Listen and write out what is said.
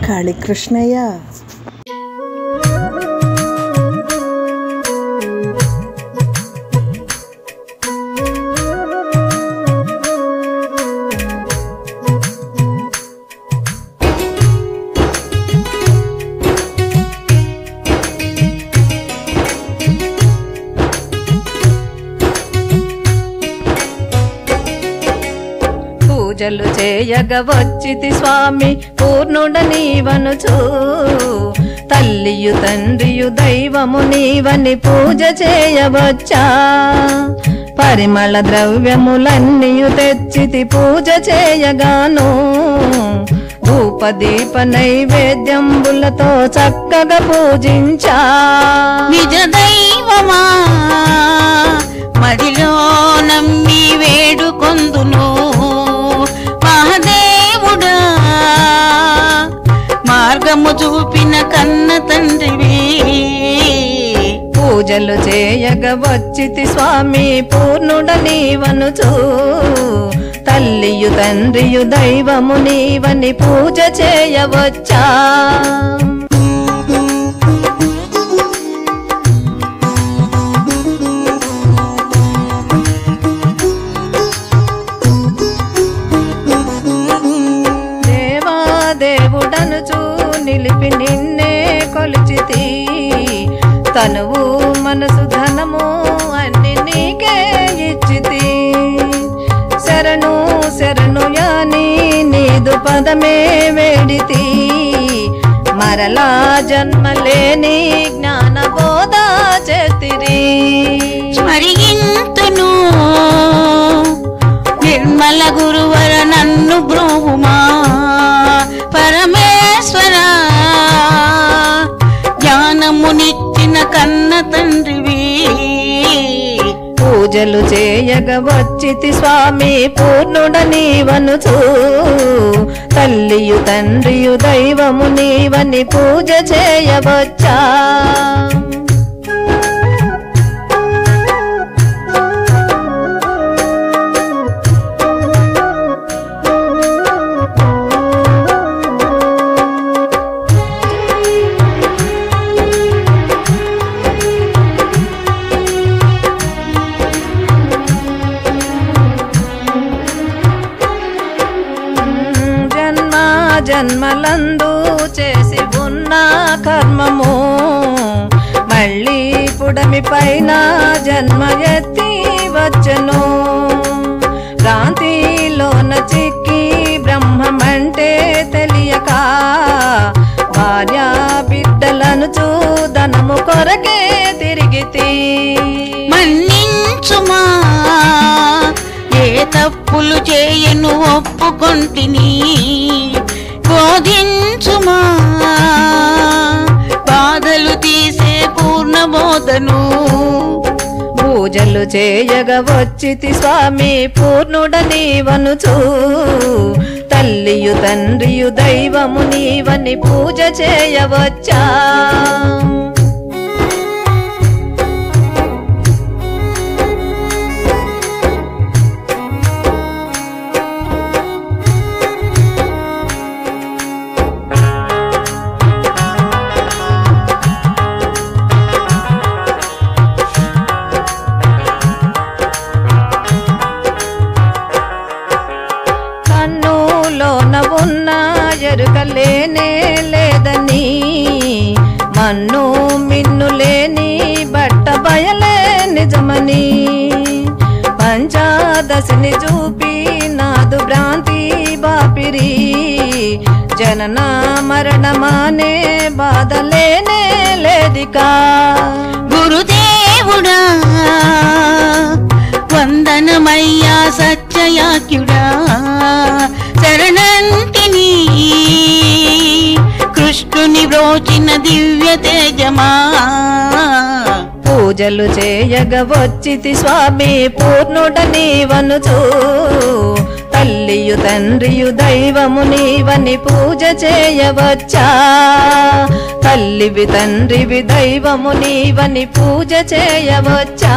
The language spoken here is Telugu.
కాళీకృష్ణయ్య. పూజలు చేయగ వచ్చితి స్వామి పూర్ణుడ నీవనుచు, తల్లియు తండ్రియు దైవము నీవని పూజ చేయవచ్చా. పరిమళ ద్రవ్యములన్నీయు తెచ్చితి పూజ చేయగాను, ధూపదీప నైవేద్యంబులతో చక్కగా పూజించా. నిజ దైవమా మదిలో నమ్మి వేడుకొందును, మహదేవుడా మార్గము చూపిన కన్న తండ్రివి. పూజలు చేయగ వచ్చితి స్వామి పూర్ణుడ నీవనుచు, తల్లియు తండ్రియు దైవము నీవని పూజ చేయవచ్చా. దేవుడనుచు నిలిపి నిన్నే కొలిచితి, తనువు మనసు ధనము అన్ని నీకే ఇచ్చితి. శరణు శరణు యాని నీదు పదమే వేడితి, మరలా జన్మలేని జ్ఞాన బోధ చేతిరి. స్మరింతును నిర్మల గురువర నన్ను బ్రోహుమా పరమేశ్వర, జ్ఞానమునిచ్చిన కన్న తండ్రివి. పూజలు చేయగ వచ్చితి స్వామి పూర్ణుడ నీవనుచు, తల్లియు తండ్రియు దైవము నీవని పూజ చేయవచ్చా. జన్మలందు చేసి ఉన్న కర్మము మళ్ళీ పుడమి పైన జన్మ ఎత్తి వచ్చను. భ్రాంతిలోన చిక్కి బ్రహ్మమంటే తెలియక, భార్యా బిడ్డలను చూదనము కొరకే తిరిగితి. మన్నించుమా ఏ తప్పులు చేయను ఒప్పుకొంటిని, బోధించుమా బాధలు తీసే పూర్ణబోధను. పూజలు చేయగ వచ్చితి స్వామి పూర్ణుడ నీవనుచు, తల్లియు తండ్రియు దైవము నీవని పూజ చేయవచ్చా. ఉన్న ఎరుకలేనే లేదని, మన్ను మిన్ను లేని బట్ట బయలే నిజమని, పంచాదశని చూపి నాదు భ్రాంతి బాపిరి, జనన మరణమానే బాధలేనే లేదికా. గురుదేవుడా వందనమయ్యా సత్యయాక్యుడా, శరణంటిని కృష్ణుని బ్రోచిన దివ్య తేజమా. పూజలు చేయగ వచ్చితి స్వామి పూర్ణుడ నీవనుచు, తల్లియు తండ్రియు దైవము నీవని పూజ చేయవచ్చా. తల్లివి తండ్రివి దైవము నీవని పూజ చేయవచ్చా.